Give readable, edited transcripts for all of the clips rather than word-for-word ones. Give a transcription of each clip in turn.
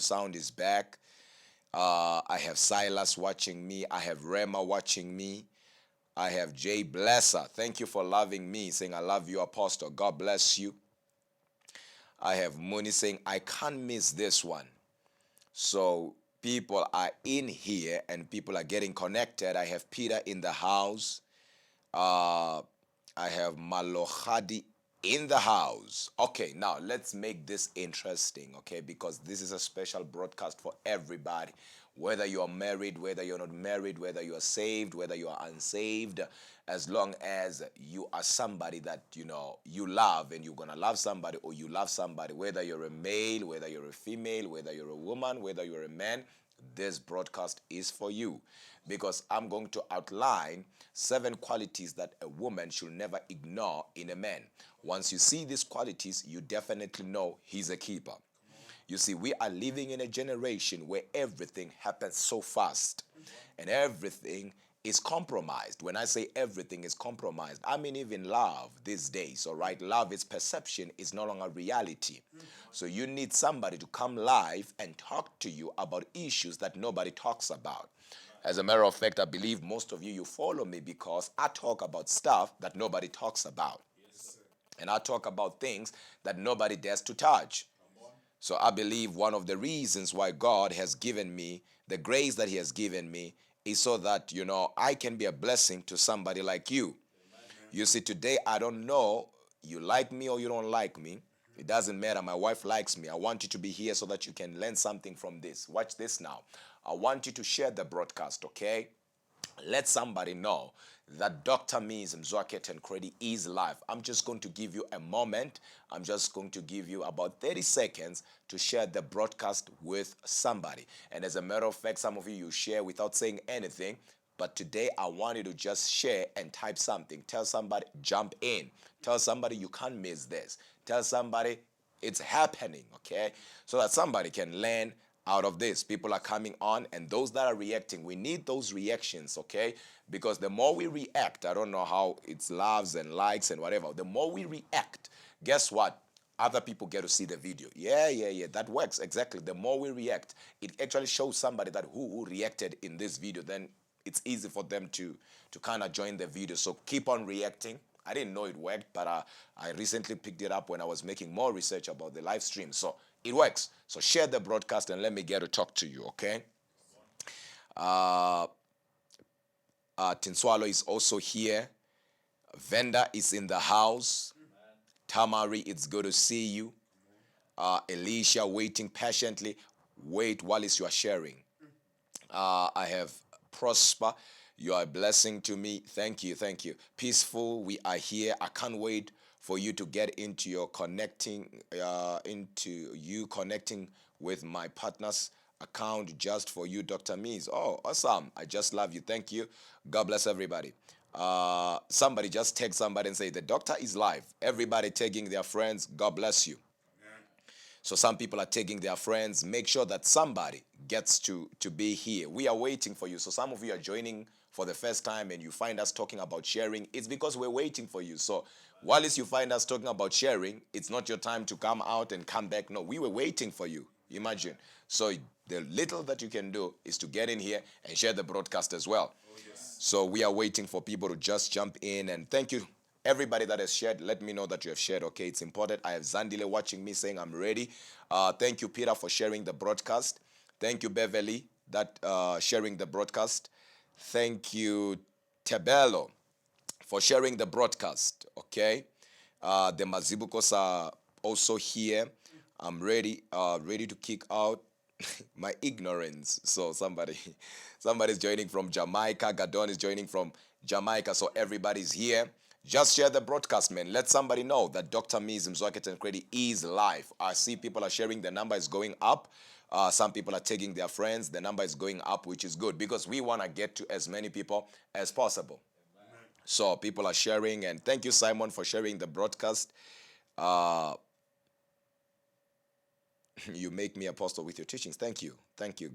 Sound is back. I have Silas watching me. I have Rema watching me. I have Jay Blesser. Thank you for loving me, saying, I love you, Apostle. God bless you. I have Mooney saying, I can't miss this one. So people are in here and people are getting connected. I have Peter in the house. Uh, I have Malohadi in the house. Okay, now let's make this interesting, okay? Because this is a special broadcast for everybody. Whether you are married, whether you're not married, whether you are saved, whether you are unsaved, as long as you are somebody that you love and you're gonna love somebody or you love somebody, whether you're a male, whether you're a female, whether you're a woman, whether you're a man, this broadcast is for you because I'm going to outline 7 qualities that a woman should never ignore in a man. Once you see these qualities, you definitely know he's a keeper. You see, we are living in a generation where everything happens so fast and everything is compromised. When I say everything is compromised, I mean even love these days, all right? Love is perception, is no longer reality. So you need somebody to come live and talk to you about issues that nobody talks about. As a matter of fact, I believe most of you follow me because I talk about stuff that nobody talks about. And I talk about things that nobody dares to touch. So I believe one of the reasons why God has given me the grace that he has given me is so that, I can be a blessing to somebody like you. You see, today I don't know you like me or you don't like me. It doesn't matter. My wife likes me. I want you to be here so that you can learn something from this. Watch this now. I want you to share the broadcast, okay? Let somebody know that Dr. Miz Mzwakhe Tancredi is live. I'm just going to give you a moment. I'm just going to give you about 30 seconds to share the broadcast with somebody. And as a matter of fact, some of you share without saying anything. But today I want you to just share and type something. Tell somebody, jump in. Tell somebody you can't miss this. Tell somebody it's happening, okay? So that somebody can learn out of this. People are coming on, and those that are reacting, we need those reactions, okay? Because the more we react, I don't know how it's loves and likes and whatever, the more we react, guess what? Other people get to see the video. Yeah, that works, exactly. The more we react, it actually shows somebody that who reacted in this video, then it's easy for them to kind of join the video. So keep on reacting. I didn't know it worked, but I recently picked it up when I was making more research about the live stream. So it works. So share the broadcast and let me get to talk to you, okay? Tinswalo is also here. Venda is in the house. Tamari, it's good to see you. Alicia, waiting patiently. Wait, Wallace, you are sharing. I have Prosper. You are a blessing to me. Thank you. Peaceful, we are here. I can't wait for you to get into your connecting, connecting with my partner's account just for you, Dr. Miz. Oh, awesome. I just love you. Thank you. God bless everybody. Somebody just text somebody and say, the doctor is live. Everybody tagging their friends. God bless you. So some people are taking their friends. Make sure that somebody gets to be here. We are waiting for you. So some of you are joining for the first time and you find us talking about sharing. It's because we're waiting for you. So while you find us talking about sharing, it's not your time to come out and come back. No, we were waiting for you. Imagine. So the little that you can do is to get in here and share the broadcast as well. So we are waiting for people to just jump in. And thank you. Everybody that has shared, let me know that you have shared, okay? It's important. I have Zandile watching me saying I'm ready. Thank you, Peter, for sharing the broadcast. Thank you, Beverly, that sharing the broadcast. Thank you, Tebelo, for sharing the broadcast, okay? The Mazibukos are also here. I'm ready to kick out my ignorance. So somebody's joining from Jamaica. Gadon is joining from Jamaica. So everybody's here. Just share the broadcast, man. Let somebody know that Dr. Miz Mzwakhe Tancredi is live. I see people are sharing. The number is going up. Some people are taking their friends. The number is going up, which is good because we want to get to as many people as possible. So people are sharing. And thank you, Simon, for sharing the broadcast. You make me apostle with your teachings. Thank you.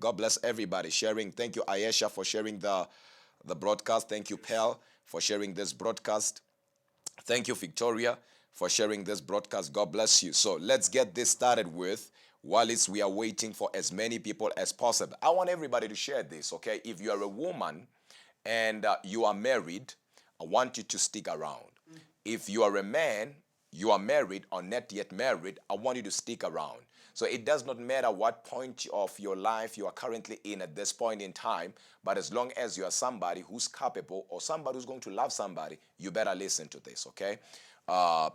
God bless everybody sharing. Thank you, Ayesha, for sharing the broadcast. Thank you, Pel, for sharing this broadcast. Thank you, Victoria, for sharing this broadcast. God bless you. So let's get this started with while we are waiting for as many people as possible. I want everybody to share this, okay? If you are a woman and you are married, I want you to stick around. If you are a man, you are married or not yet married, I want you to stick around. So it does not matter what point of your life you are currently in at this point in time, but as long as you are somebody who's capable or somebody who's going to love somebody, you better listen to this, okay? Uh,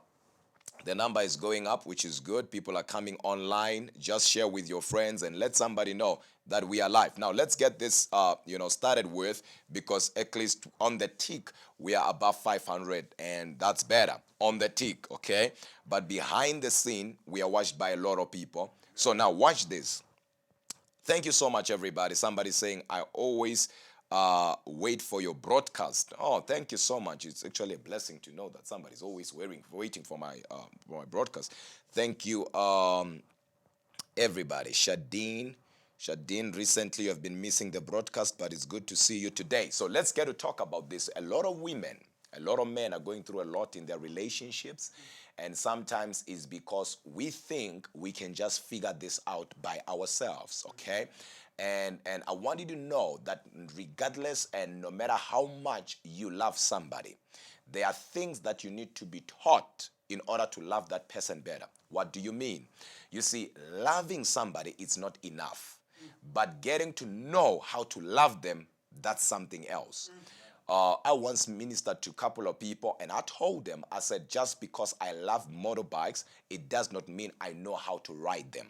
the number is going up, which is good. People are coming online. Just share with your friends and let somebody know that we are live. Now, let's get this, started with, because at least on the tick, we are above 500, and that's better on the tick, okay? But behind the scene, we are watched by a lot of people. So now watch this. Thank you so much, everybody. Somebody saying, I always wait for your broadcast. Oh, thank you so much. It's actually a blessing to know that somebody's always waiting for my broadcast. Thank you, everybody. Shadeen, recently you have been missing the broadcast, but it's good to see you today. So let's get to talk about this. A lot of women, a lot of men are going through a lot in their relationships, and sometimes it's because we think we can just figure this out by ourselves, okay? And I want you to know that regardless and no matter how much you love somebody, there are things that you need to be taught in order to love that person better. What do you mean? You see, loving somebody is not enough, but getting to know how to love them, that's something else. I once ministered to a couple of people, and I told them, I said, just because I love motorbikes, it does not mean I know how to ride them.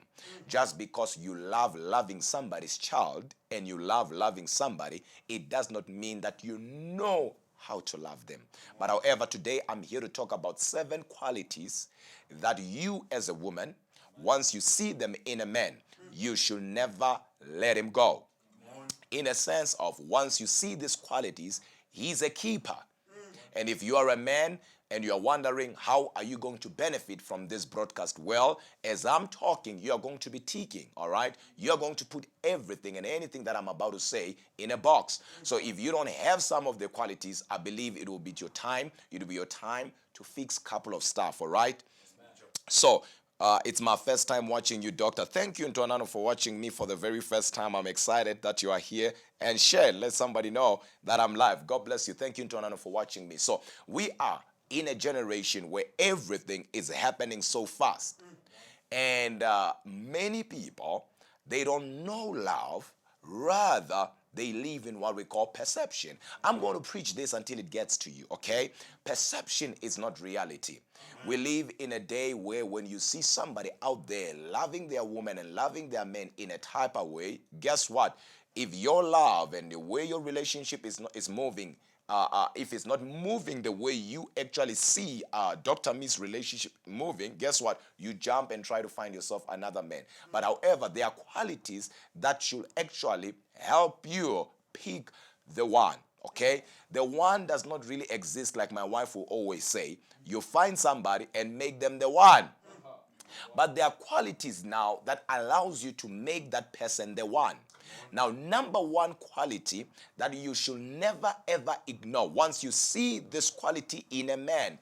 Just because you love loving somebody's child and you love loving somebody, it does not mean that you know how to love them. But however, today I'm here to talk about 7 qualities that you as a woman, once you see them in a man, you should never let him go. In a sense of, once you see these qualities, he's a keeper. And if you are a man and you are wondering how are you going to benefit from this broadcast, well, as I'm talking, you are going to be ticking, all right? You are going to put everything and anything that I'm about to say in a box. So if you don't have some of the qualities, I believe it will be your time. It will be your time to fix a couple of stuff, all right? So it's my first time watching you, Doctor. Thank you, Ntonano, for watching me for the very first time. I'm excited that you are here. And share, let somebody know that I'm live. God bless you. Thank you, Ntonano, for watching me. So we are in a generation where everything is happening so fast. And many people, they don't know love. Rather, they live in what we call perception. I'm going to preach this until it gets to you, okay? Perception is not reality. We live in a day where when you see somebody out there loving their woman and loving their men in a type of way, guess what? If your love and the way your relationship is moving, if it's not moving the way you actually see Dr. Miss relationship moving, guess what? You jump and try to find yourself another man. But however, there are qualities that should actually help you pick the one. Okay? The one does not really exist, like my wife will always say. You find somebody and make them the one. But there are qualities now that allows you to make that person the one. Now, number one quality that you should never ever ignore, once you see this quality in a man,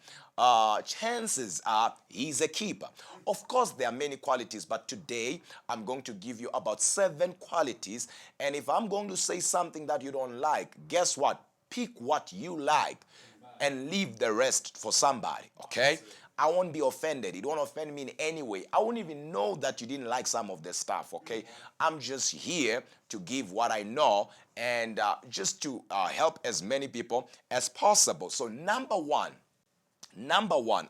chances are he's a keeper. Of course, there are many qualities, but today I'm going to give you about 7 qualities. And if I'm going to say something that you don't like, guess what? Pick what you like and leave the rest for somebody, okay? I won't be offended. It won't offend me in any way. I won't even know that you didn't like some of the stuff, okay? I'm just here to give what I know and just to help as many people as possible. So number one,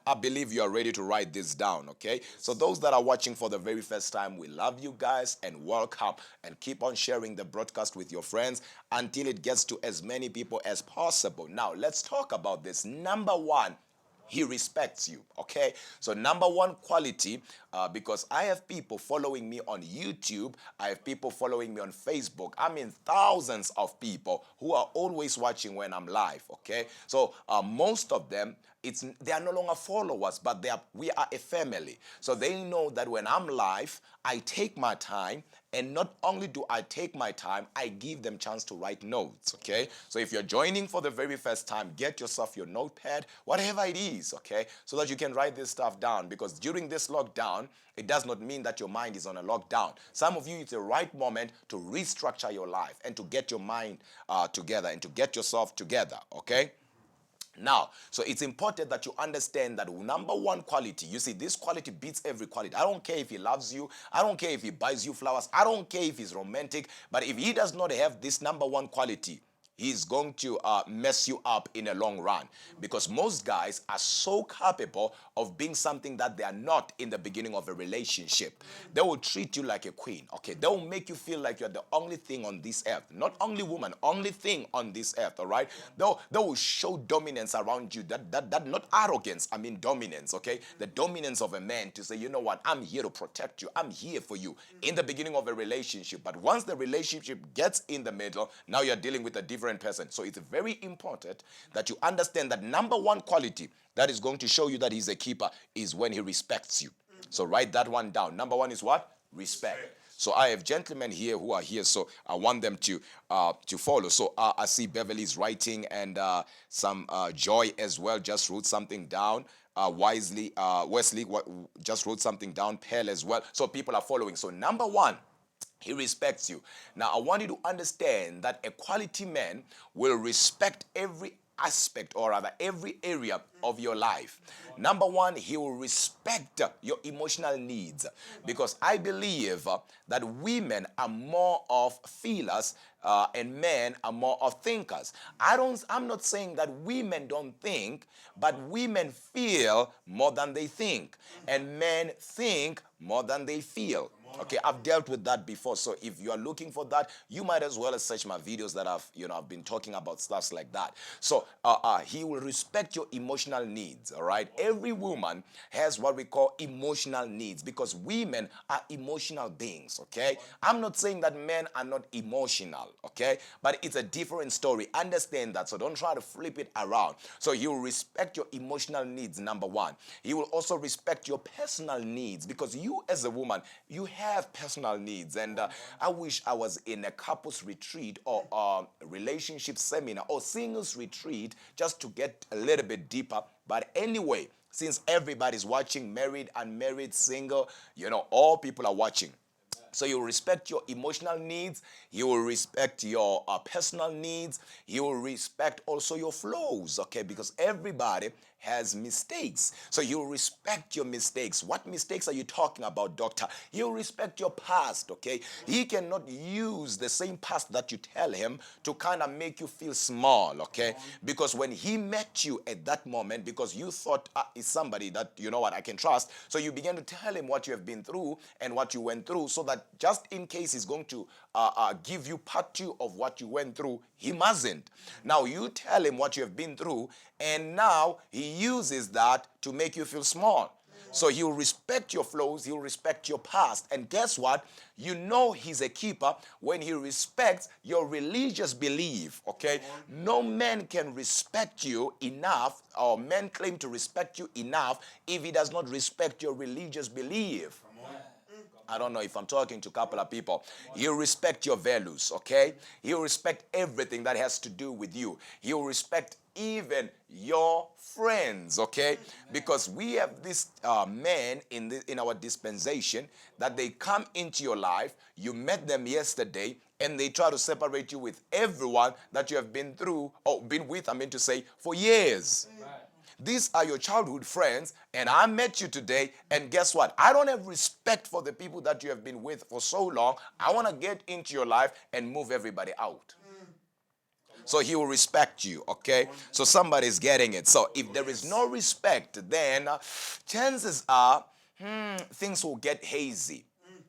I believe you are ready to write this down, okay? So those that are watching for the very first time, we love you guys and welcome. And keep on sharing the broadcast with your friends until it gets to as many people as possible. Now, let's talk about this. Number one, he respects you, okay? So number one quality, because I have people following me on YouTube, I have people following me on Facebook. I mean thousands of people who are always watching when I'm live, okay? So most of them, they are no longer followers, but we are a family. So they know that when I'm live, I take my time, and not only do I take my time, I give them chance to write notes, okay? So if you're joining for the very first time, get yourself your notepad, whatever it is, okay? So that you can write this stuff down, because during this lockdown, it does not mean that your mind is on a lockdown. Some of you, it's the right moment to restructure your life and to get your mind together and to get yourself together, okay? Now, so it's important that you understand that number one quality, you see, this quality beats every quality. I don't care if he loves you. I don't care if he buys you flowers. I don't care if he's romantic. But if he does not have this number one quality, he's going to mess you up in a long run, because most guys are so capable of being something that they are not in the beginning of a relationship. They will treat you like a queen, okay? They will make you feel like you're the only thing on this earth. Not only woman, only thing on this earth, all right? They will show dominance around you, that not arrogance, I mean dominance, okay? The dominance of a man to say, you know what, I'm here to protect you. I'm here for you in the beginning of a relationship. But once the relationship gets in the middle, now you're dealing with a different person. So it's very important that you understand that number one quality that is going to show you that he's a keeper is when he respects you. So write that one down. Number one is what? Respect. So I have gentlemen here who are here, so I want them to follow. So I see Beverly's writing, and some Joy as well just wrote something down. Wesley just wrote something down. Pearl as well. So people are following. So number one, he respects you. Now, I want you to understand that a quality man will respect every aspect, or rather every area of your life. Number one, he will respect your emotional needs, because I believe that women are more of feelers and men are more of thinkers. I'm not saying that women don't think, but women feel more than they think, and men think more than they feel. Okay, I've dealt with that before. So if you are looking for that, you might as well search my videos that I've been talking about stuff like that. So he will respect your emotional needs. All right, every woman has what we call emotional needs, because women are emotional beings. Okay, I'm not saying that men are not emotional. Okay, but it's a different story. Understand that. So don't try to flip it around. So he will respect your emotional needs. Number one, he will also respect your personal needs, because you as a woman, you have personal needs. And I wish I was in a couples retreat or relationship seminar or singles retreat just to get a little bit deeper. But anyway, since everybody's watching, married, unmarried, single, all people are watching. So you will respect your emotional needs. You will respect your personal needs. You will respect also your flaws, okay? Because everybody has mistakes. So you will respect your mistakes. What mistakes are you talking about, doctor? You will respect your past, okay? He cannot use the same past that you tell him to kind of make you feel small, okay? Because when he met you at that moment, because you thought is somebody that, you know what, I can trust, so you began to tell him what you have been through and what you went through, so that just in case he's going to give you part two of what you went through, he mustn't. Now you tell him what you have been through, and now he uses that to make you feel small. So he'll respect your flaws, he'll respect your past. And guess what? You know he's a keeper when he respects your religious belief, okay? No man can respect you enough, or men claim to respect you enough, if he does not respect your religious belief. I don't know if I'm talking to a couple of people. He'll respect your values, okay? He'll respect everything that has to do with you. He'll respect even your friends, okay? Because we have this men in our dispensation that they come into your life. You met them yesterday, and they try to separate you with everyone that you have been through, or been with, I mean to say, for years. These are your childhood friends, and I met you today, and guess what? I don't have respect for the people that you have been with for so long. I want to get into your life and move everybody out. So he will respect you, okay? So somebody's getting it. So if there is no respect, then chances are things will get hazy.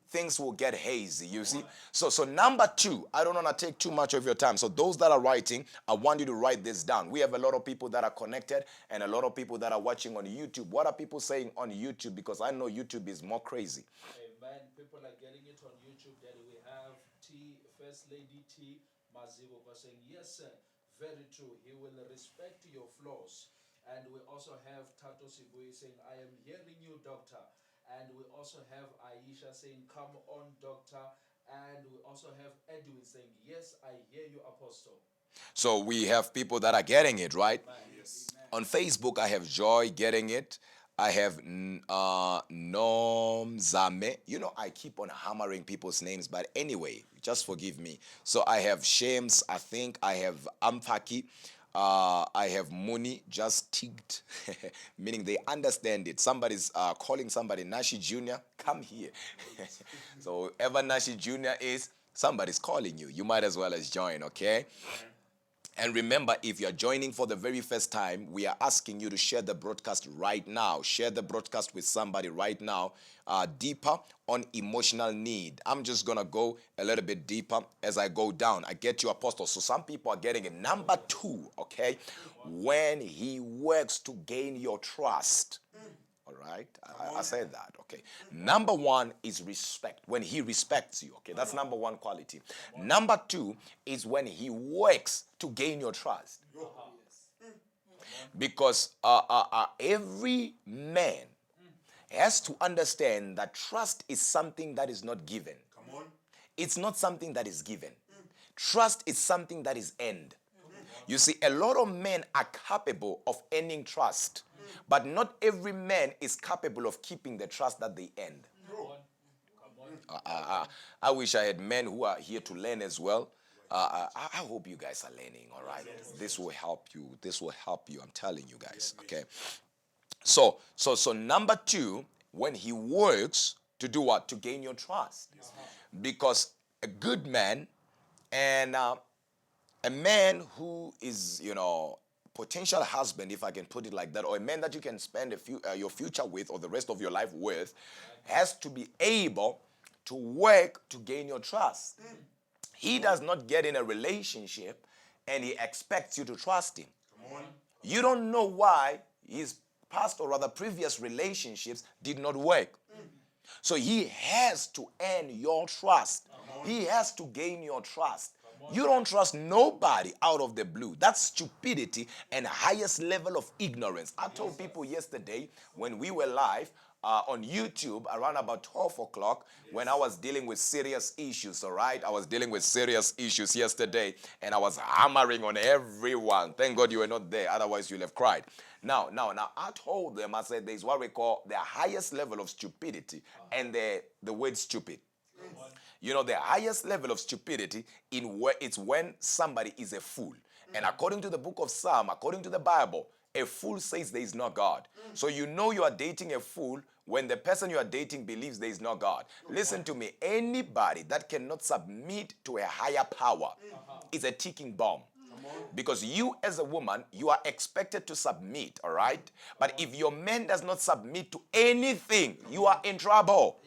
Things will get hazy, you see. So number two, I don't want to take too much of your time. So those that are writing, I want you to write this down. We have a lot of people that are connected and a lot of people that are watching on YouTube. What are people saying on YouTube? Because I know YouTube is more crazy. Amen. People are getting it on YouTube. Daddy, we have First Lady T Mazibo saying, yes, sir, very true. He will respect your flaws And we also have Tato Sibui saying, I am hearing you, doctor. And we also have Aisha saying, come on, doctor. And we also have Edwin saying, yes, I hear you, apostle. So we have people that are getting it, right? Yes. On Facebook, I have Joy getting it. I have Nom Zame. You know, I keep on hammering people's names, but anyway, just forgive me. So I have Shames, I think. I have Amfaki. I have Muni, just ticked, meaning they understand it. Somebody's calling somebody Nashi Jr., come here. So whoever Nashi Jr. is, somebody's calling you. You might as well as join, okay? And remember, if you're joining for the very first time, we are asking you to share the broadcast right now. Share the broadcast with somebody right now. Deeper on emotional need. I'm just going to go a little bit deeper as I go down. I get you, Apostle. So some people are getting it. Number 2, okay? When he works to gain your trust. All right, I said that. Okay. Number 1 is respect. When he respects you. Okay, that's number 1 quality. Number 2 is when he works to gain your trust. Because every man has to understand that trust is something that is not given. It's not something that is given. Trust is something that is earned. You see, a lot of men are capable of earning trust, but not every man is capable of keeping the trust that they earned. I wish I had men who are here to learn as well. I hope you guys are learning, all right? This will help you. This will help you. I'm telling you guys, okay? So number 2, when he works to do what? To gain your trust. Because a good man and a man who is, potential husband, if I can put it like that, or a man that you can spend your future with or the rest of your life with, has to be able to work to gain your trust. He does not get in a relationship and he expects you to trust him. You don't know why his past or rather previous relationships did not work. So he has to earn your trust. He has to gain your trust. You don't trust nobody out of the blue. That's stupidity and highest level of ignorance. I told people yesterday when we were live on YouTube around about 12 o'clock when I was dealing with serious issues, all right? I was dealing with serious issues yesterday and I was hammering on everyone. Thank God you were not there, otherwise you'll have cried. Now, I told them, I said there's what we call the highest level of stupidity and the word stupid. You know, the highest level of stupidity it's when somebody is a fool. And according to the book of Psalm, according to the Bible, a fool says there is no God. So you know you are dating a fool when the person you are dating believes there is no God. Listen to me. Anybody that cannot submit to a higher power is a ticking bomb. Because you as a woman, you are expected to submit, all right? But if your man does not submit to anything, you are in trouble.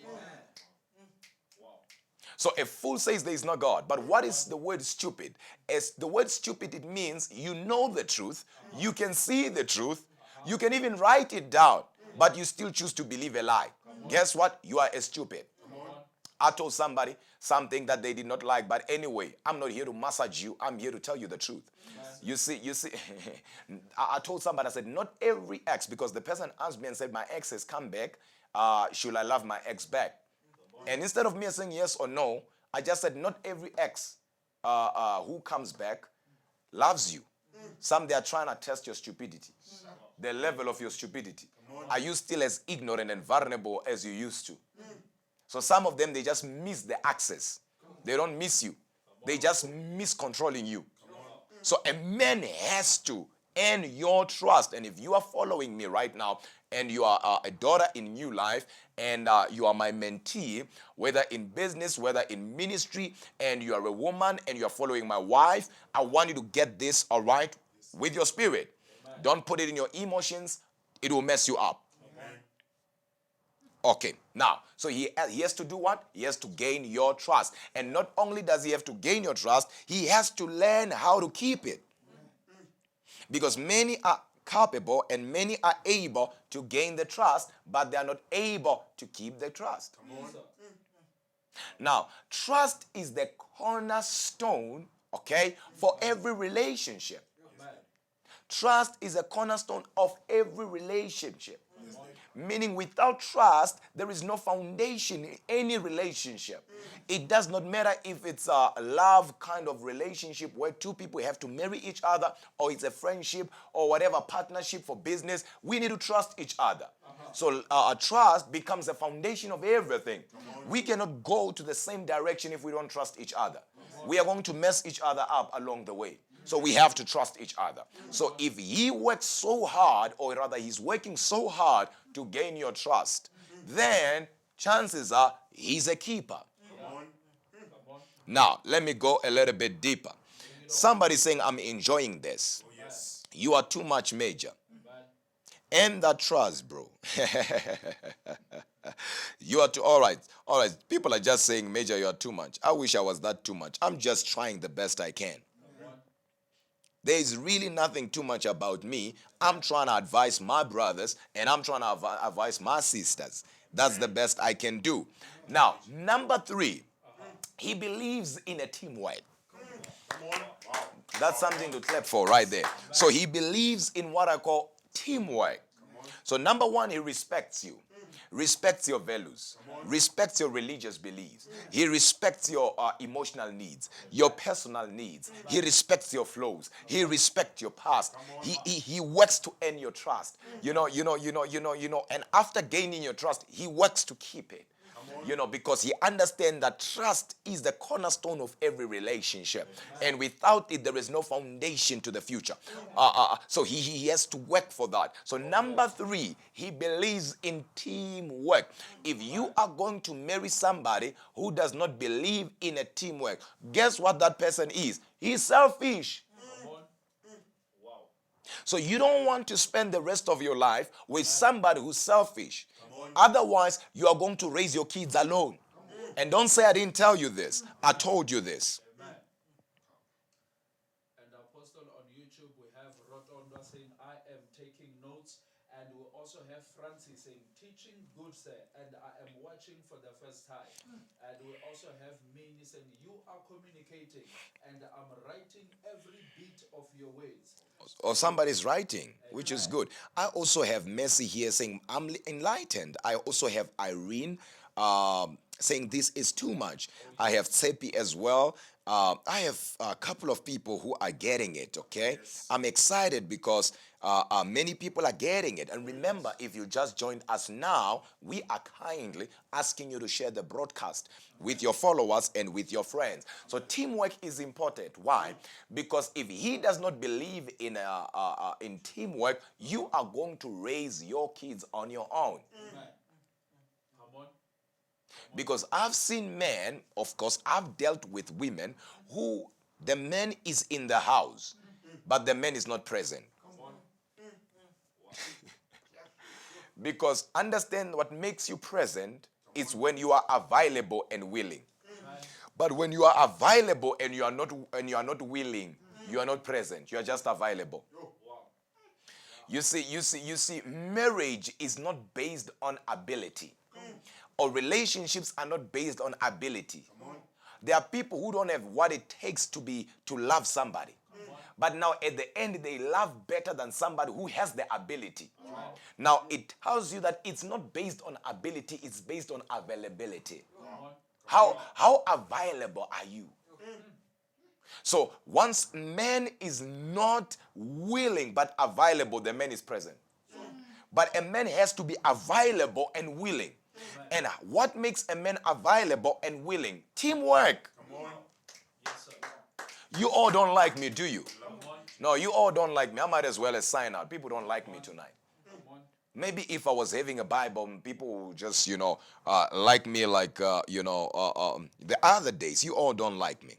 So a fool says there is no God. But what is the word stupid? As the word stupid, it means you know the truth, you can see the truth, you can even write it down, but you still choose to believe a lie. Guess what? You are a stupid. I told somebody something that they did not like, but anyway, I'm not here to massage you. I'm here to tell you the truth. You see, I told somebody, I said, not every ex, because the person asked me and said, my ex has come back. Should I love my ex back? And instead of me saying yes or no, I just said, not every ex who comes back loves you. Some, they are trying to test your stupidity, the level of your stupidity. Are you still as ignorant and vulnerable as you used to? So some of them, they just miss the access. They don't miss you. They just miss controlling you. So a man has to earn your trust. And if you are following me right now and you are a daughter in New Life and you are my mentee, whether in business, whether in ministry, and you are a woman and you are following my wife, I want you to get this, all right, with your spirit. Don't put it in your emotions. It will mess you up. Okay, now, so he has to do what? He has to gain your trust. And not only does he have to gain your trust, he has to learn how to keep it. Because many are capable and many are able to gain the trust, but they are not able to keep the trust. Now, trust is the cornerstone, okay, for every relationship. Trust is a cornerstone of every relationship. Meaning, without trust, there is no foundation in any relationship. It does not matter if it's a love kind of relationship where two people have to marry each other, or it's a friendship or whatever partnership for business. We need to trust each other. So trust becomes the foundation of everything. We cannot go to the same direction if we don't trust each other. We are going to mess each other up along the way. So we have to trust each other. So if he works so hard, or rather he's working so hard to gain your trust, then chances are he's a keeper. Now, let me go a little bit deeper. Somebody saying, I'm enjoying this. You are too much, Major. End that trust, bro. You are too, all right. People are just saying, Major, you are too much. I wish I was that too much. I'm just trying the best I can. There is really nothing too much about me. I'm trying to advise my brothers, and I'm trying to advise my sisters. That's the best I can do. Now, number 3, he believes in a teamwork. That's something to clap for right there. So he believes in what I call teamwork. So number 1, he respects you. Respects your values, respects your religious beliefs. He respects your emotional needs, your personal needs. He respects your flows. He respects your past. He works to earn your trust. And after gaining your trust, he works to keep it. Because he understands that trust is the cornerstone of every relationship. And without it, there is no foundation to the future. So he has to work for that. So number 3, he believes in teamwork. If you are going to marry somebody who does not believe in a teamwork, guess what that person is? He's selfish. So you don't want to spend the rest of your life with somebody who's selfish. Otherwise, you are going to raise your kids alone. And don't say I didn't tell you this. I told you this. And Apostle, on YouTube, we have Rotonda saying, I am taking notes. And we also have Francis saying, teaching good, sir. And I am watching for the first time. And we also have Mini saying, you are communicating. And I'm writing every bit of your words. Or somebody's writing, which is good. I also have Mercy here saying, I'm enlightened. I also have Irene saying, this is too much. I have Tsepi as well. I have a couple of people who are getting it, okay? I'm excited because many people are getting it. And remember, if you just joined us now, we are kindly asking you to share the broadcast with your followers and with your friends. So teamwork is important. Why? Because if he does not believe in teamwork, you are going to raise your kids on your own. Because I've seen men, of course, I've dealt with women who the man is in the house, but the man is not present. Because understand, what makes you present is when you are available and willing. But when you are available and you are not willing, you are not present. You are just available. You see, marriage is not based on ability. Or relationships are not based on ability. There are people who don't have what it takes to love somebody. But now at the end, they love better than somebody who has the ability. Now it tells you that it's not based on ability, it's based on availability. How available are you? So once man is not willing but available, the man is present. But a man has to be available and willing. And what makes a man available and willing? Teamwork. You all don't like me, do you? No, you all don't like me. I might as well as sign out. People don't like me tonight. Maybe if I was having a Bible, people would just, like me like, the other days. You all don't like me.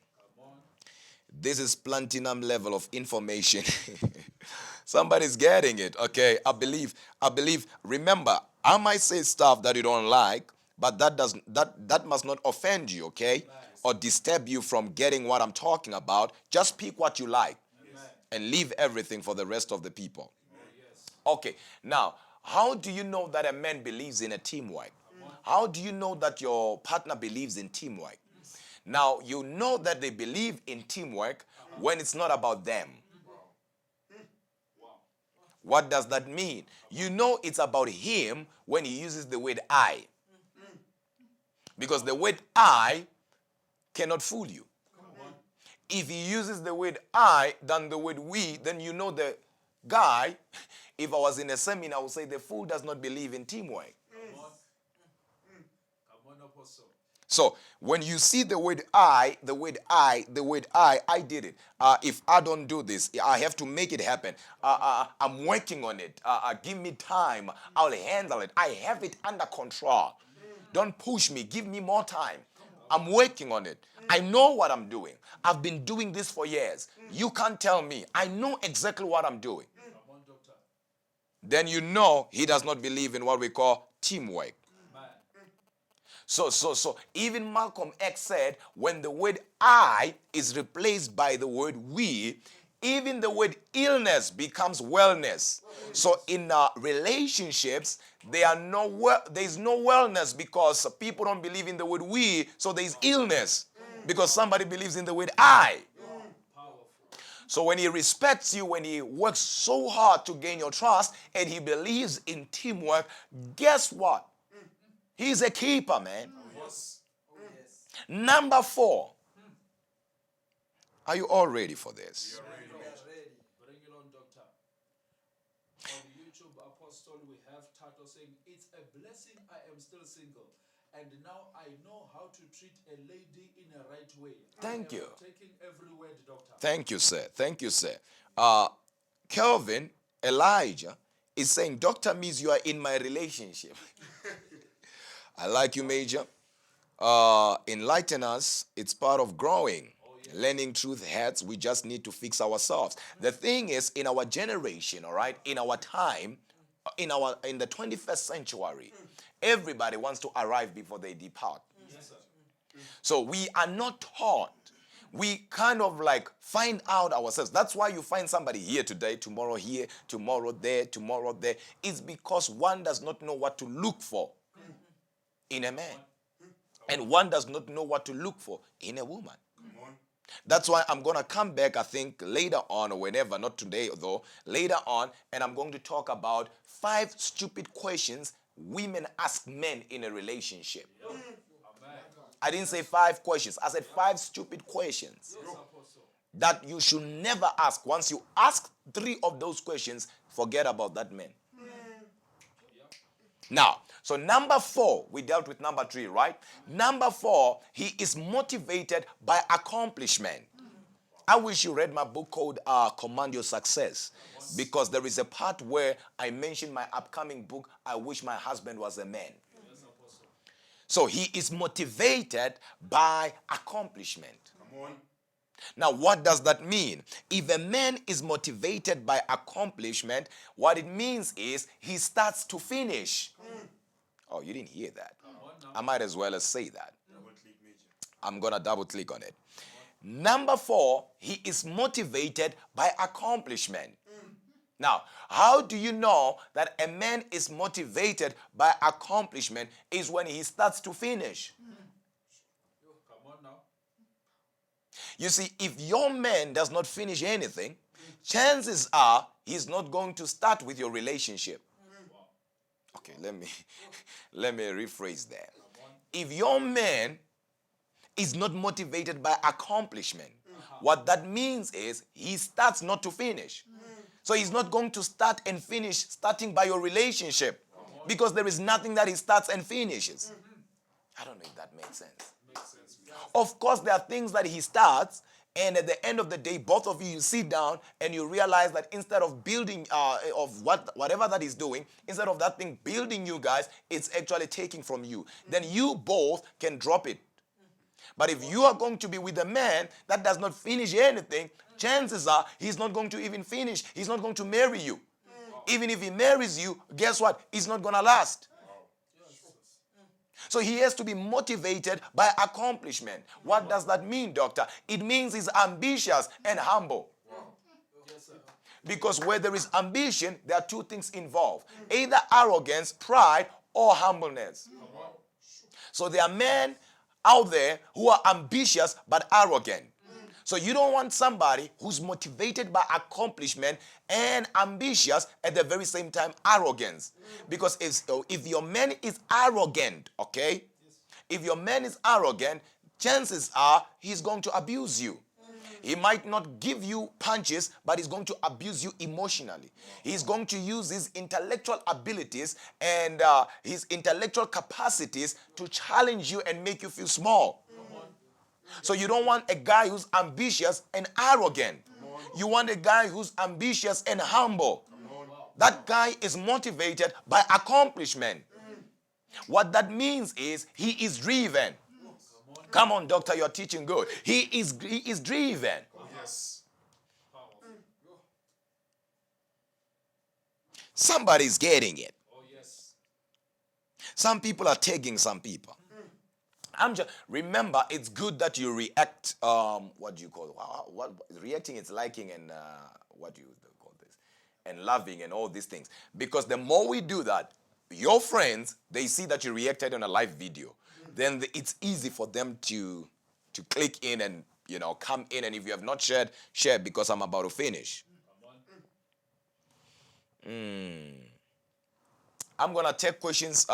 This is platinum level of information. Somebody's getting it, okay? I believe. Remember, I might say stuff that you don't like, but that must not offend you, okay? Or disturb you from getting what I'm talking about. Just pick what you like and leave everything for the rest of the people. Okay, now, how do you know that a man believes in a teamwork? How do you know that your partner believes in teamwork? Now, you know that they believe in teamwork when it's not about them. What does that mean? You know it's about him when he uses the word I. Because the word I cannot fool you. If he uses the word I than the word we, then you know the guy, if I was in a seminar, I would say the fool does not believe in teamwork. Come on, Apostle. So when you see the word I, I did it. If I don't do this, I have to make it happen. I'm working on it. Give me time. I'll handle it. I have it under control. Don't push me. Give me more time. I'm working on it. I know what I'm doing. I've been doing this for years. You can't tell me. I know exactly what I'm doing. Come on, doctor. Then you know he does not believe in what we call teamwork. Man. So even Malcolm X said when the word I is replaced by the word we, even the word illness becomes wellness. So in relationships, there is no wellness because people don't believe in the word we, so there is illness because somebody believes in the word I. Powerful. So when he respects you, when he works so hard to gain your trust, and he believes in teamwork, guess what? He's a keeper, man. Yes. Oh, yes. Number 4. Are you all ready for this? Bring it on, doctor. On YouTube, Apostle, we have Tato saying, it's a blessing I am still single. And now I know how to treat a lady in a right way. Thank you. Taking every word, doctor. Thank you, sir. Thank you, sir. Kelvin, Elijah, is saying, Dr. Miz, you are in my relationship. I like you, Major. Enlighten us. It's part of growing. Learning truth hurts. We just need to fix ourselves. The thing is, in our generation, all right, in our time, in the 21st century, everybody wants to arrive before they depart. Yes, sir. So we are not taught. We kind of like find out ourselves. That's why you find somebody here today, tomorrow here, tomorrow there, tomorrow there. It's because one does not know what to look for in a man. And one does not know what to look for in a woman. That's why I'm going to come back, I think, later on or whenever, not today though, later on, and I'm going to talk about 5 stupid questions women ask men in a relationship. Amen. I didn't say 5 questions. I said 5 stupid questions Yes, Apostle. that you should never ask. Once you ask 3 of those questions, forget about that man. Now, so number 4, we dealt with number 3, right? Number 4, he is motivated by accomplishment. I wish you read my book called Command Your Success, because there is a part where I mentioned my upcoming book, I Wish My Husband Was a Man. Yes, Apostle. So he is motivated by accomplishment. Come on. Now, what does that mean? If a man is motivated by accomplishment, what it means is he starts to finish. Oh, you didn't hear that. Come on now. I might as well say that. Double click, Major. I'm going to double click on it. Number 4, he is motivated by accomplishment. Now, how do you know that a man is motivated by accomplishment is when he starts to finish? Come on now. You see, if your man does not finish anything, chances are he's not going to start with your relationship. Okay, let me rephrase that. If your man is not motivated by accomplishment, what that means is he starts not to finish. So he's not going to start and finish starting by your relationship, because there is nothing that he starts and finishes. I don't know if that makes sense. Makes sense. Of course, there are things that he starts, and at the end of the day, both of you sit down and you realize that instead of building whatever that he's doing, instead of that thing building you guys, it's actually taking from you. Then you both can drop it. But if you are going to be with a man that does not finish anything, chances are he's not going to even finish. He's not going to marry you. Even if he marries you, guess what? It's not going to last. So he has to be motivated by accomplishment. What does that mean, doctor? It means he's ambitious and humble. Yes, sir. Because where there is ambition, there are 2 things involved. Either arrogance, pride, or humbleness. So there are men out there who are ambitious but arrogant. So you don't want somebody who's motivated by accomplishment and ambitious at the very same time arrogance. Because if your man is arrogant, okay, if your man is arrogant, chances are he's going to abuse you. He might not give you punches, but he's going to abuse you emotionally. He's going to use his intellectual abilities and his intellectual capacities to challenge you and make you feel small. So you don't want a guy who's ambitious and arrogant. You want a guy who's ambitious and humble. That guy is motivated by accomplishment. What that means is he is driven. Come on, doctor, you're teaching good. He is driven. Yes. Somebody's getting it. Oh, yes. Some people are tagging some people. Remember, it's good that you react. What do you call it? What reacting? It's liking and what do you call this? And loving and all these things. Because the more we do that, your friends, they see that you reacted on a live video. Then it's easy for them to click in and come in. And if you have not shared, share, because I'm about to finish. I'm gonna take questions,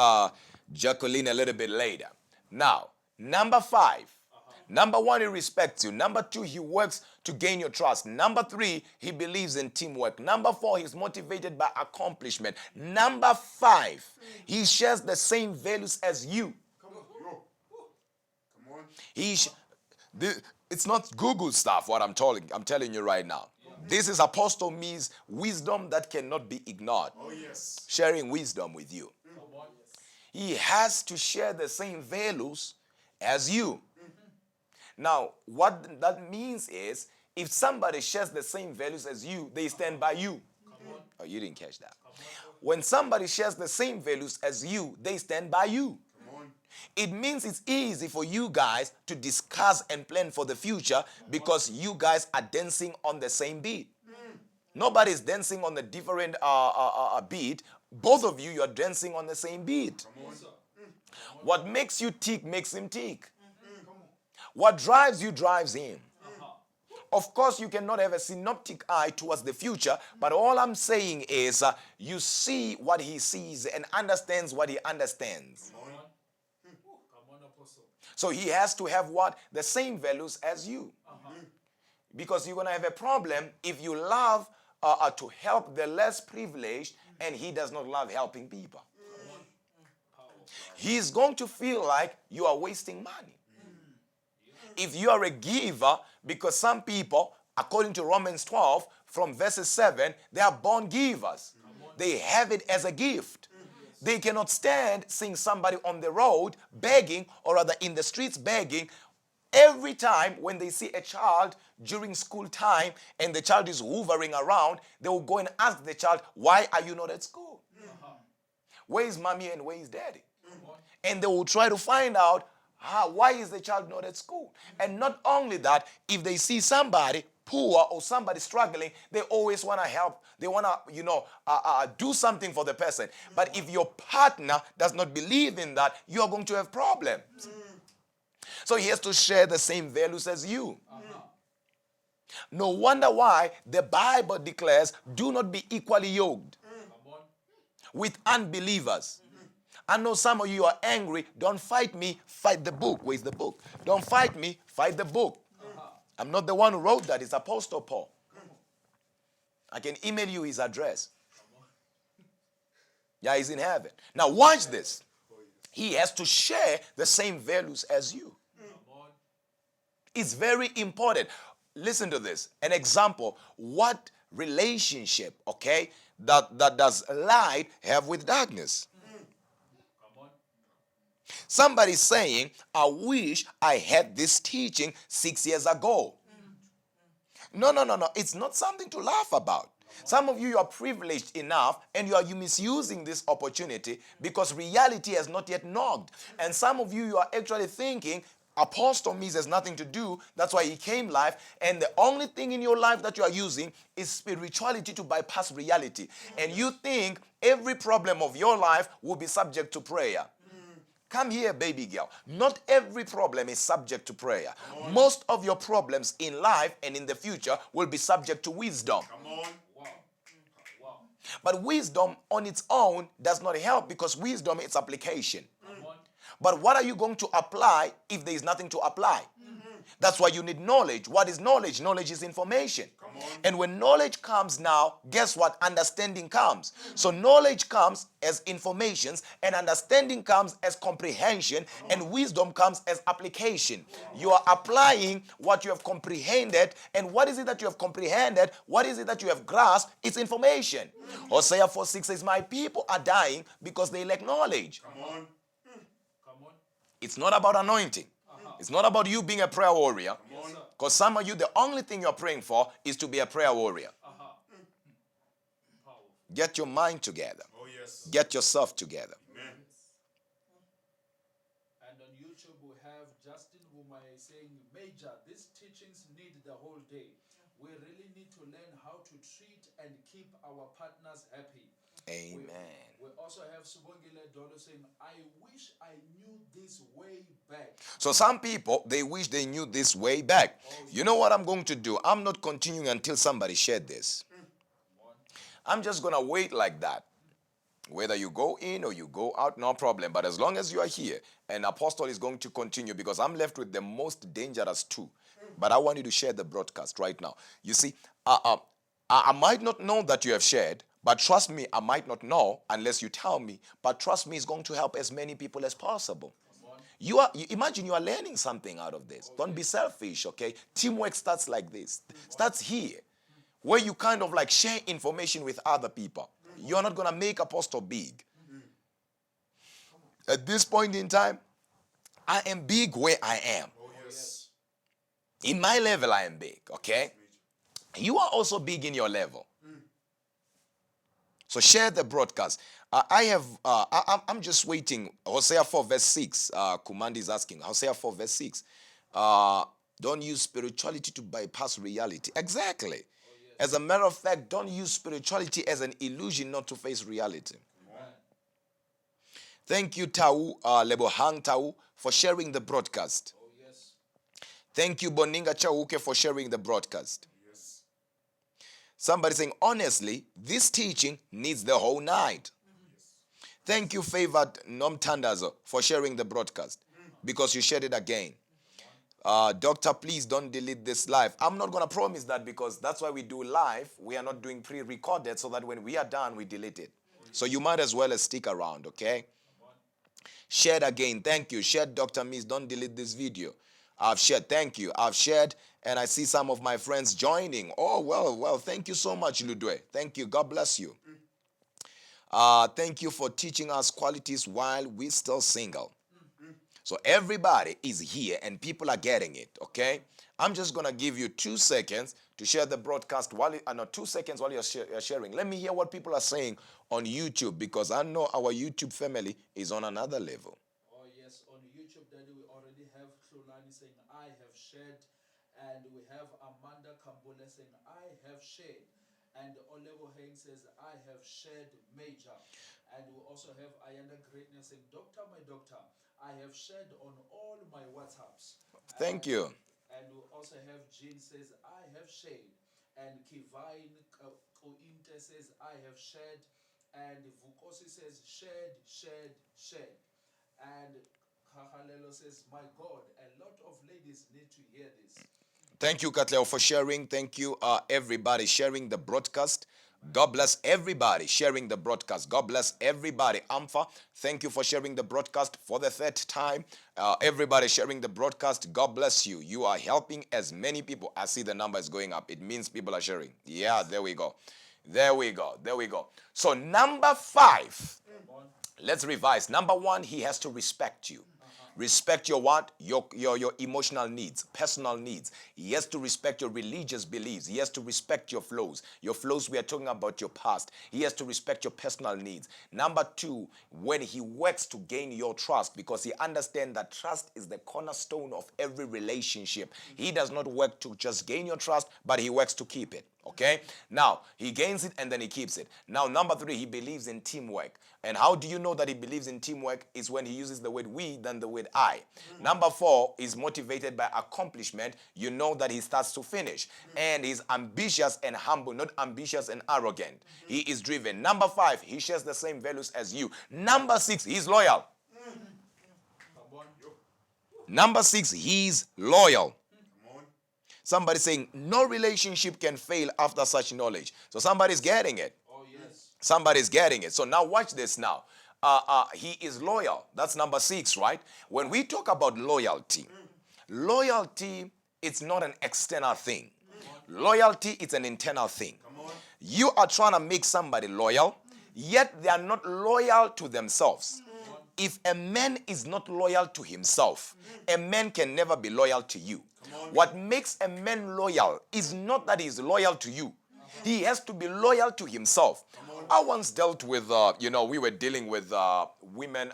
Jacqueline, a little bit later. Now, number 5. Number 1, he respects you. Number 2, he works to gain your trust. Number 3, he believes in teamwork. Number 4, he's motivated by accomplishment. Number 5, he shares the same values as you. Come on. It's not Google stuff, what I'm telling you right now. This is Apostle Miz wisdom that cannot be ignored. Oh, yes. Sharing wisdom with you. He has to share the same values as you. Now, what that means is, if somebody shares the same values as you, they stand by you. Oh, you didn't catch that. When somebody shares the same values as you, they stand by you. It means it's easy for you guys to discuss and plan for the future because you guys are dancing on the same beat. Nobody's dancing on a different beat. Both of you are dancing on the same beat. What makes you tick makes him tick. What drives you drives him. Of course, you cannot have a synoptic eye towards the future, but all I'm saying is you see what he sees and understands what he understands. So he has to have what? The same values as you. Because you're going to have a problem if you love to help the less privileged and he does not love helping people. He's going to feel like you are wasting money. If you are a giver, because some people, according to Romans 12, from verses 7, they are born givers. They have it as a gift. They cannot stand seeing somebody on the road begging, or rather in the streets begging. Every time when they see a child during school time and the child is hovering around, they will go and ask the child, why are you not at school? Where is mommy and where is daddy? And they will try to find out, why is the child not at school? And not only that, if they see somebody poor or somebody struggling, they always want to help. They want to, do something for the person. But if your partner does not believe in that, you are going to have problems. So he has to share the same values as you. No wonder why the Bible declares, do not be equally yoked with unbelievers. I know some of you are angry. Don't fight me, fight the book. Where's the book? Don't fight me, fight the book. I'm not the one who wrote that. It's Apostle Paul. I can email you his address. Yeah, he's in heaven. Now watch this. He has to share the same values as you. It's very important. Listen to this. An example. What relationship, okay, that does light have with darkness? Somebody's saying, I wish I had this teaching 6 years ago. No. It's not something to laugh about. Some of you are privileged enough and you misusing this opportunity because reality has not yet knocked. And some of you are actually thinking, Apostle Miz has nothing to do. That's why he came live. And the only thing in your life that you are using is spirituality to bypass reality. And you think every problem of your life will be subject to prayer. Come here, baby girl. Not every problem is subject to prayer. Most of your problems in life and in the future will be subject to wisdom. Come on. Wow. Wow. But wisdom on its own does not help, because wisdom is application. Come on. But what are you going to apply if there is nothing to apply? That's why you need knowledge. What is knowledge? Knowledge is information. Come on. And when knowledge comes now, guess what? Understanding comes. So knowledge comes as informations, and understanding comes as comprehension, and wisdom comes as application. You are applying what you have comprehended. And what is it that you have comprehended? What is it that you have grasped? It's information. Hosea 4:6 says, my people are dying because they lack knowledge. Come on. Come on. It's not about anointing. It's not about you being a prayer warrior. Come on. Because some of you, the only thing you're praying for is to be a prayer warrior. Powerful. Get your mind together. Oh, yes. Get yourself together. Amen. And on YouTube we have Justin Wumai saying, Major, these teachings need the whole day. We really need to learn how to treat and keep our partners happy. Amen. We also have Subongile Dolo saying, I wish I knew this way back. So some people, they wish they knew this way back. You know what I'm going to do? I'm not continuing until somebody shared this. I'm just going to wait like that. Whether you go in or you go out, no problem. But as long as you are here, and Apostle is going to continue, because I'm left with the most dangerous two. But I want you to share the broadcast right now. You see, I might not know that you have shared, but trust me, I might not know unless you tell me. But trust me, it's going to help as many people as possible. Imagine you are learning something out of this. Don't be selfish, okay? Teamwork starts like this. Starts here, where you kind of like share information with other people. You're not going to make Apostle big. At this point in time, I am big where I am. Oh, yes. In my level, I am big, okay? You are also big in your level. So share the broadcast. I'm just waiting. Hosea 4 verse 6. Kumandi is asking. Hosea 4 verse 6. Don't use spirituality to bypass reality. Exactly. As a matter of fact, don't use spirituality as an illusion not to face reality. Thank you, Tau, Lebohang Tau, for sharing the broadcast. Oh, yes. Thank you, Boninga Chauke, for sharing the broadcast. Yes. Somebody saying, honestly, this teaching needs the whole night. Thank you, Favored Nomtandazo, for sharing the broadcast, because you shared it again. Doctor, please don't delete this live. I'm not going to promise that, because that's why we do live. We are not doing pre-recorded, so that when we are done, we delete it. So you might as well stick around, okay? Shared again. Thank you. Shared, Dr. Miss. Don't delete this video. I've shared. Thank you. I've shared, and I see some of my friends joining. Oh, well. Thank you so much, Ludwe. Thank you. God bless you. Thank you for teaching us qualities while we're still single. So everybody is here, and people are getting it, okay? I'm just going to give you 2 seconds to share the broadcast, 2 seconds while you're sharing. Let me hear what people are saying on YouTube, because I know our YouTube family is on another level. Oh, yes. On YouTube, Daddy, we already have Klulani saying, I have shared. And we have Amanda Kambule saying, I have shared. And Olevo Hain says, I have shared, Major. And we also have Ayanda Greatness saying, Doctor, my doctor, I have shared on all my WhatsApps. Thank you. And we also have Jean says, I have shared. And Kivine Kointe says, I have shared. And Vukosi says, shared. And Kahalelo says, my God, a lot of ladies need to hear this. Thank you, Katleo, for sharing. Thank you, everybody, sharing the broadcast. God bless everybody sharing the broadcast. God bless everybody. Ampha, thank you for sharing the broadcast for the 3rd time. Everybody sharing the broadcast. God bless you. You are helping as many people. I see the numbers going up. It means people are sharing. Yeah, there we go. So number 5. Let's revise. Number 1, he has to respect you. Respect your what? Your emotional needs, personal needs. He has to respect your religious beliefs. He has to respect your flows. Your flows, we are talking about your past. He has to respect your personal needs. Number 2, when he works to gain your trust, because he understands that trust is the cornerstone of every relationship. He does not work to just gain your trust, but he works to keep it. Okay? Now, he gains it and then he keeps it. Now, number 3, he believes in teamwork. And how do you know that he believes in teamwork? Is when he uses the word we than the word I. Number 4 is motivated by accomplishment. You know that he starts to finish. And he's ambitious and humble, not ambitious and arrogant. He is driven. Number 5, he shares the same values as you. Number 6, he's loyal. Number 6, he's loyal. Somebody saying no relationship can fail after such knowledge. So somebody's getting it. Oh, yes. Somebody's getting it. So now watch this now. He is loyal. That's number 6, right? When we talk about loyalty, loyalty, it's not an external thing. Loyalty, it's an internal thing. You are trying to make somebody loyal, yet they are not loyal to themselves. If a man is not loyal to himself, a man can never be loyal to you. What makes a man loyal is not that he's loyal to you. He has to be loyal to himself. I once dealt with, we were dealing with women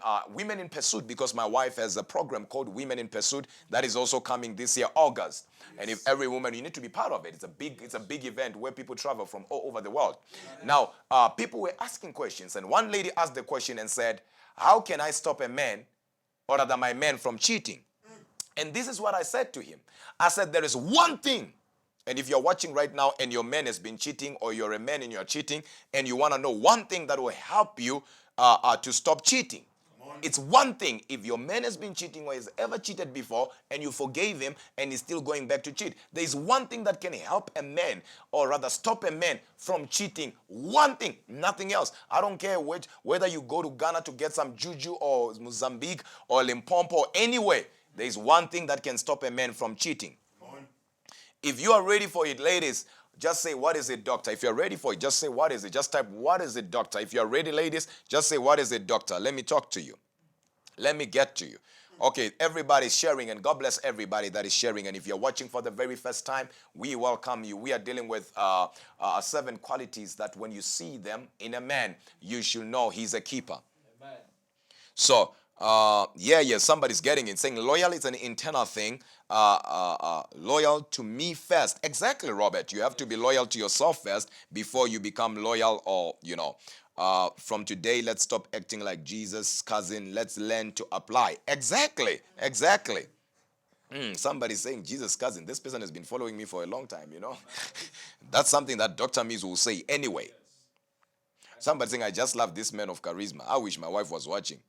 in pursuit, because my wife has a program called Women in Pursuit that is also coming this year, August. And if every woman, you need to be part of it. It's a big event where people travel from all over the world. Now, people were asking questions, and one lady asked the question and said, how can I stop a man, or rather my man, from cheating? And this is what I said to him. I said, there is one thing, and if you're watching right now and your man has been cheating, or you're a man and you're cheating, and you want to know one thing that will help you to stop cheating. It's one thing. If your man has been cheating or has ever cheated before and you forgave him and he's still going back to cheat, there is one thing that can help a man, or rather stop a man from cheating. One thing, nothing else. I don't care whether you go to Ghana to get some juju, or Mozambique, or Limpopo, or anywhere. There is one thing that can stop a man from cheating. If you are ready for it, ladies, just say, what is it, doctor? If you're ready for it, just say, what is it? Just type, what is it, doctor? If you're ready, ladies, just say, what is it, doctor? Let me talk to you. Let me get to you. Okay, everybody's sharing, and God bless everybody that is sharing. And if you're watching for the very first time, we welcome you. We are dealing with 7 qualities that when you see them in a man, you should know he's a keeper. Amen. So, somebody's getting it, saying loyal is an internal thing. Loyal to me first. Exactly, Robert. You have to be loyal to yourself first before you become loyal, or, from today, let's stop acting like Jesus' cousin. Let's learn to apply. Exactly. Somebody's saying, Jesus' cousin. This person has been following me for a long time, That's something that Dr. Miz will say anyway. Somebody saying, I just love this man of charisma. I wish my wife was watching.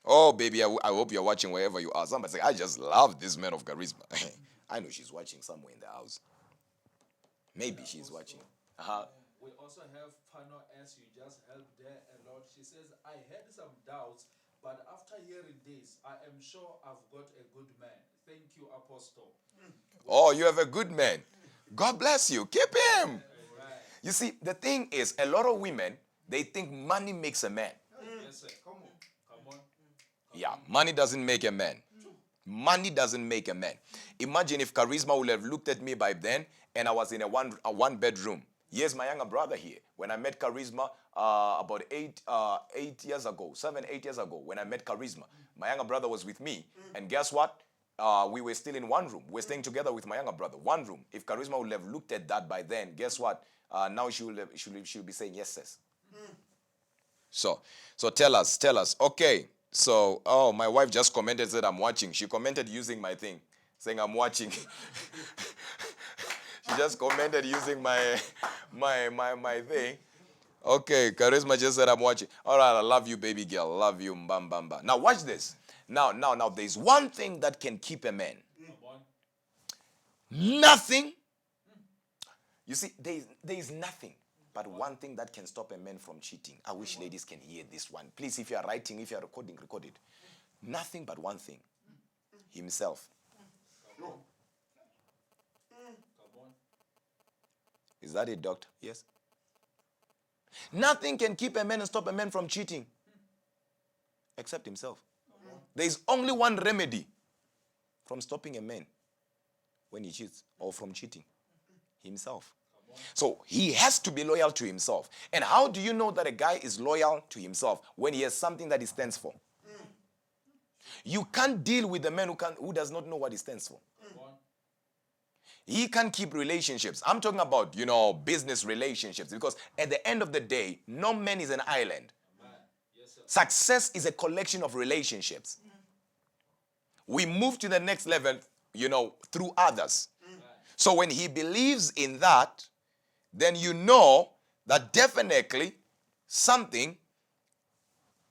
Oh, baby, I hope you're watching wherever you are. Somebody say, I just love this man of charisma. I know she's watching somewhere in the house. Maybe she's watching. We also have Pano S. You just helped there a lot. She says, I had some doubts, but after hearing this, I am sure I've got a good man. Thank you, Apostle. Oh, you have a good man. God bless you. Keep him. Amen. You see, the thing is, a lot of women, they think money makes a man. Yes, sir. Come on. Yeah, money doesn't make a man. Money doesn't make a man. Imagine if Charisma would have looked at me by then and I was in a one bedroom. Here's my younger brother here. When I met Charisma about 8 years ago, 7-8 years ago, when I met Charisma, my younger brother was with me. And guess what? We were still in one room. We're staying together with my younger brother. One room. If Charisma would have looked at that by then, guess what? Now she'll be saying yes, sis. So tell us. Okay. So, my wife just commented that I'm watching. She commented using my thing, saying I'm watching. She just commented using my thing. Okay, Charisma just said I'm watching. All right, I love you, baby girl. Love you, mbambamba. Now watch this. Now, there's one thing that can keep a man. Nothing. You see, there is nothing. But one thing that can stop a man from cheating. I wish ladies can hear this one. Please, if you are writing, if you are recording, record it. Nothing but one thing. Himself. Come on. Is that it, doctor? Yes. Nothing can keep a man and stop a man from cheating. Except himself. There is only one remedy from stopping a man when he cheats or from cheating. Himself. So he has to be loyal to himself. And how do you know that a guy is loyal to himself? When he has something that he stands for. You can't deal with a man who does not know what he stands for. He can keep relationships. I'm talking about, business relationships, because at the end of the day, no man is an island. Yes, sir. Success is a collection of relationships. We move to the next level, through others. So when he believes in that, then you know that definitely something,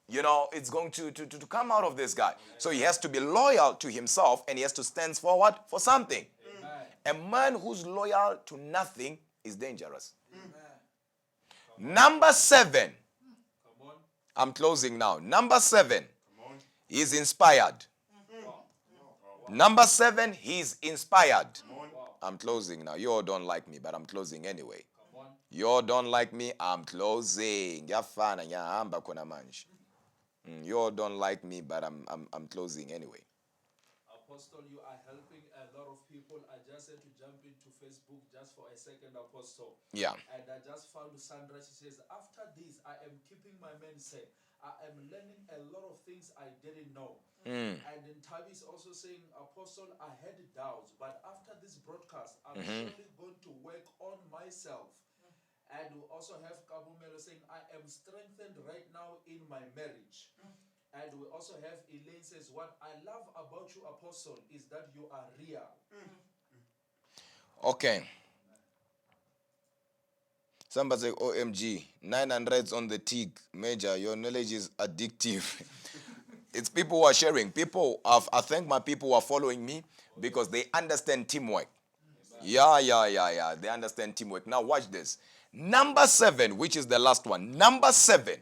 it's going to come out of this guy. So he has to be loyal to himself, and he has to stand forward for something. Amen. A man who's loyal to nothing is dangerous. Amen. Number 7. Come on. I'm closing now. Number 7. Come on. He's inspired. Wow. Number 7, he's inspired. Come on. Wow. I'm closing now. You all don't like me, but I'm closing anyway. Come on. You all don't like me, I'm closing. Ngiyafana, ngiyahamba khona manje. You all don't like me, but I'm closing anyway. Apostle, you are helping a lot of people. I just had to jump into Facebook just for a second, Apostle. Yeah. And I just found Sandra. She says, after this, I am keeping my men safe. I am learning a lot of things I didn't know. And then Tabi is also saying, Apostle, I had doubts, but after this broadcast, I'm surely going to work on myself. And we also have Kabumelo saying, I am strengthened right now in my marriage. And we also have Elaine says, what I love about you, Apostle, is that you are real. Okay. Somebody say, OMG, 900s on the TIG. Major, your knowledge is addictive. It's people who are sharing. I thank my people who are following me because they understand teamwork. Yeah. They understand teamwork. Now watch this. Number 7, which is the last one. Number 7.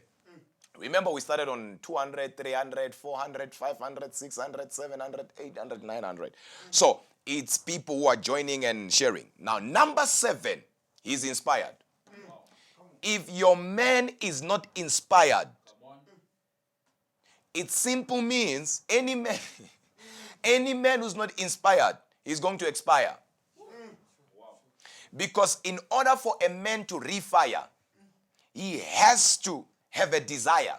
Remember, we started on 200, 300, 400, 500, 600, 700, 800, 900. So it's people who are joining and sharing. Now, number 7 is inspired. If your man is not inspired, it simple means any man who's not inspired is going to expire. Because in order for a man to refire, he has to have a desire.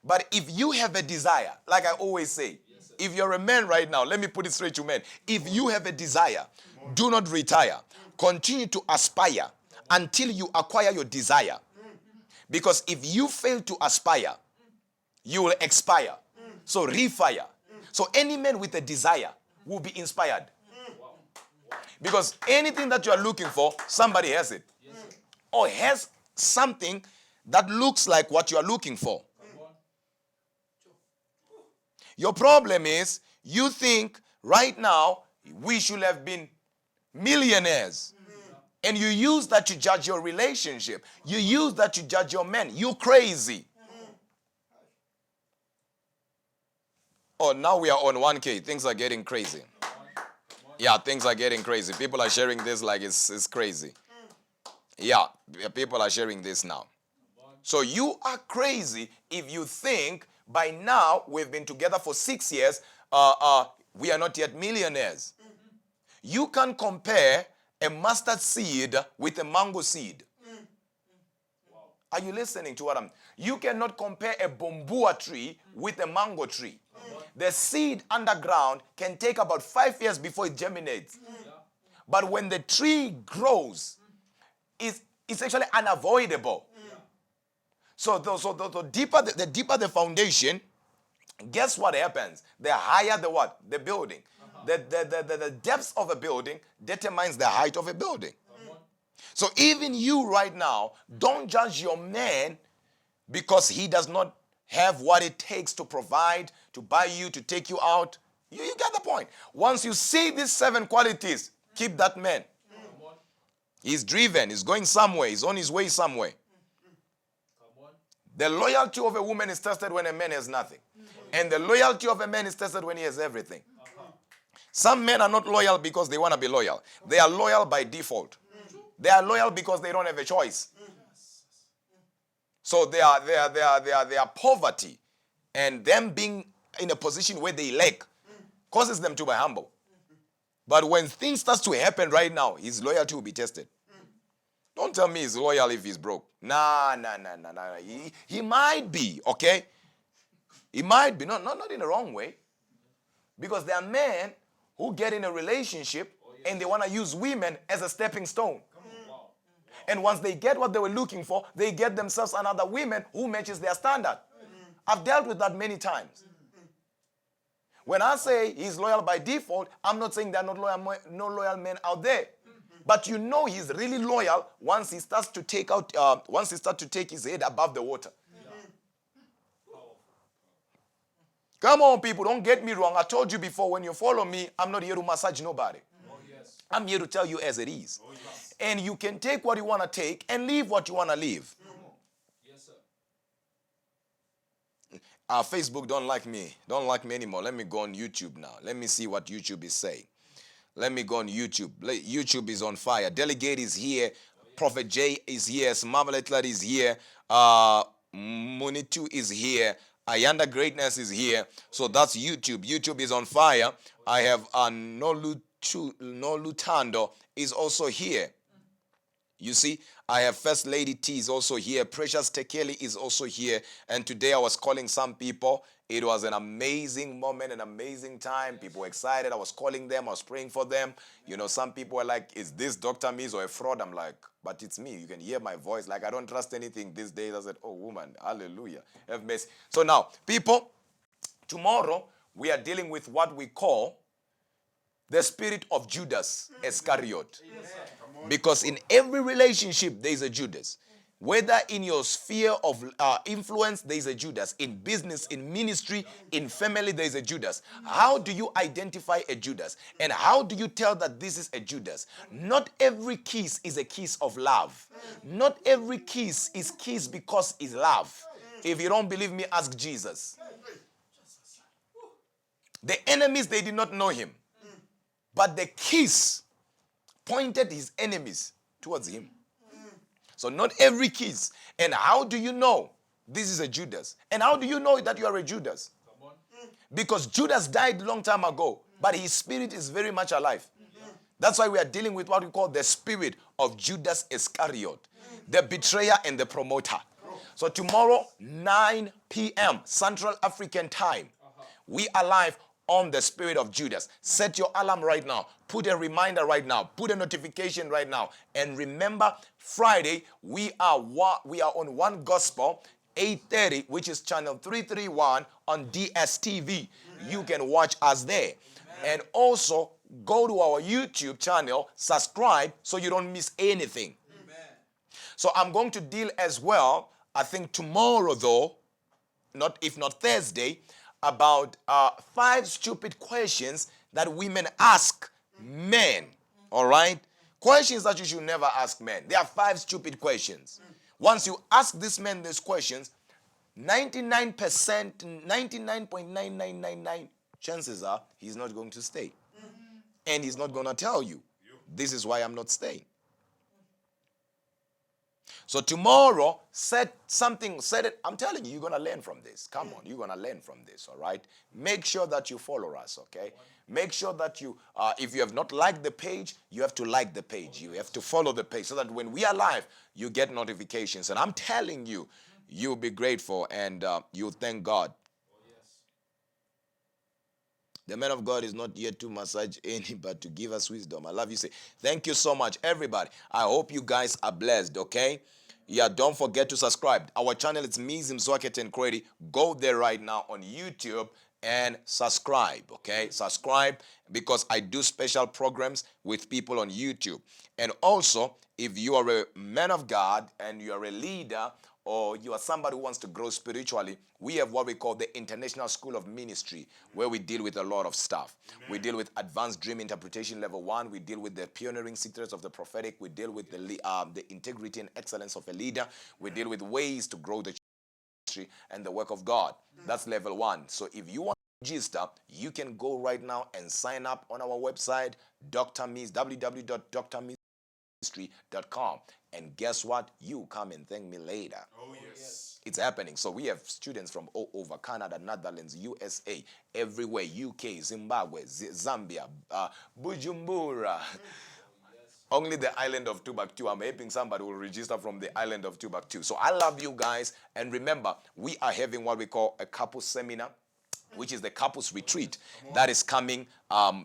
But if you have a desire, like I always say, if you're a man right now, let me put it straight to men. If you have a desire, do not retire. Continue to aspire until you acquire your desire. Because if you fail to aspire, you will expire. So refire. So any man with a desire will be inspired. Because anything that you are looking for, somebody has it. Or has something that looks like what you are looking for. Your problem is you think right now we should have been millionaires. And you use that to judge your relationship. You use that to judge your man. You crazy. Oh, now we are on 1K. Things are getting crazy. Yeah, things are getting crazy. People are sharing this like it's crazy. Yeah, people are sharing this now. So you are crazy if you think by now we've been together for 6 years, we are not yet millionaires. You can compare a mustard seed with a mango seed. Are you listening to what I'm... You cannot compare a bamboo tree with a mango tree. The seed underground can take about 5 years before it germinates. But when the tree grows, it's actually unavoidable. So the deeper the foundation, guess what happens? The higher the what? The building. The depth of a building determines the height of a building. So even you right now, don't judge your man because he does not have what it takes to provide, to buy you, to take you out. You get the point. Once you see these 7 qualities, keep that man. He's driven. He's going somewhere. He's on his way somewhere. The loyalty of a woman is tested when a man has nothing. And the loyalty of a man is tested when he has everything. Some men are not loyal because they want to be loyal. They are loyal by default. They are loyal because they don't have a choice. So they are poverty and them being in a position where they lack causes them to be humble. But when things start to happen right now, his loyalty will be tested. Don't tell me he's loyal if he's broke. Nah. He might be, okay? He might be, not in the wrong way. Because there are men who get in a relationship and they want to use women as a stepping stone. Wow. And once they get what they were looking for, they get themselves another woman who matches their standard. I've dealt with that many times. When I say he's loyal by default, I'm not saying there are no loyal men out there. But you know he's really loyal once he starts to take his head above the water. Come on, people, don't get me wrong. I told you before, when you follow me, I'm not here to massage nobody. Oh, yes. I'm here to tell you as it is. Oh, yes. And you can take what you want to take and leave what you want to leave. Yes, sir. Facebook don't like me. Don't like me anymore. Let me go on YouTube now. Let me see what YouTube is saying. Let me go on YouTube. YouTube is on fire. Delegate is here. Prophet J is here. Smaveletler is here. Munitu is here. Ayanda Greatness is here. So that's YouTube. YouTube is on fire. I have Nolutando is also here. You see, I have First Lady T is also here. Precious Tekeli is also here. And today I was calling some people. It was an amazing moment, an amazing time. People were excited. I was calling them. I was praying for them. You know, some people were like, is this Dr. Miz or a fraud? I'm like, but it's me. You can hear my voice. Like, I don't trust anything these days. I said, oh, woman, hallelujah. Have mercy. So now, people, tomorrow we are dealing with what we call the spirit of Judas Iscariot. Because in every relationship, there is a Judas. Whether in your sphere of influence, there is a Judas. In business, in ministry, in family, there is a Judas. How do you identify a Judas? And how do you tell that this is a Judas? Not every kiss is a kiss of love. Not every kiss is kiss because it's love. If you don't believe me, ask Jesus. The enemies, they did not know him. But the kiss pointed his enemies towards him. So not every kiss. And how do you know this is a Judas? And how do you know that you are a Judas? Come on. Because Judas died a long time ago, but his spirit is very much alive. That's why we are dealing with what we call the spirit of Judas Iscariot, the betrayer and the promoter. So tomorrow, 9 p.m. Central African time, we are live on the spirit of Judas. Set your alarm right now. Put a reminder right now. Put a notification right now. And remember, Friday, we are on One Gospel, 8:30, which is channel 331 on DSTV. You can watch us there. And also, go to our YouTube channel, subscribe so you don't miss anything. So I'm going to deal as well, I think tomorrow though, if not Thursday, about 5 stupid questions that women ask men. All right? Questions that you should never ask men. There are 5 stupid questions. Once you ask this man these questions, 99.9999 chances are he's not going to stay. And he's not going to tell you, this is why I'm not staying. So tomorrow, set it. I'm telling you, you're going to learn from this. Come on, you're going to learn from this, all right? Make sure that you follow us, okay? Make sure that you, if you have not liked the page, you have to like the page. You have to follow the page so that when we are live, you get notifications. And I'm telling you, you'll be grateful and you'll thank God. The man of God is not here to massage any, but to give us wisdom. I love you. Say, thank you so much, everybody. I hope you guys are blessed, okay? Yeah, don't forget to subscribe. Our channel is Miz Mzwakhe Tancredi. Go there right now on YouTube and subscribe, okay? Subscribe because I do special programs with people on YouTube. And also, if you are a man of God and you are a leader or you are somebody who wants to grow spiritually, we have what we call the International School of Ministry, where we deal with a lot of stuff. We deal with advanced dream interpretation level 1. We deal with the pioneering secrets of the prophetic. We deal with the integrity and excellence of a leader. We deal with ways to grow the ministry and the work of God. That's level 1. So if you want to register, you can go right now and sign up on our website, Dr. Miz, www.drmiz.com. And guess what? You come and thank me later. Oh, yes. It's happening. So we have students from all over Canada, Netherlands, USA, everywhere, UK, Zimbabwe, Zambia, Bujumbura. Only the island of Timbuktu. I'm hoping somebody will register from the island of Timbuktu. So I love you guys. And remember, we are having what we call a couple seminar which is the couples retreat that is coming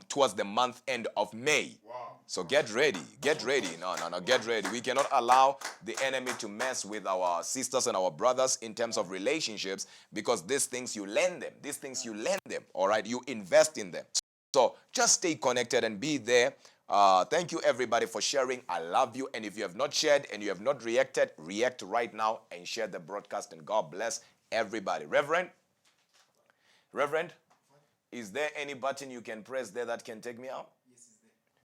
towards the month end of May. Wow. So get ready, get ready. No, get ready. We cannot allow the enemy to mess with our sisters and our brothers in terms of relationships, because these things you lend them. These things you lend them, all right? You invest in them. So just stay connected and be there. Thank you, everybody, for sharing. I love you. And if you have not shared and you have not reacted, react right now and share the broadcast. And God bless everybody. Reverend, is there any button you can press there that can take me out?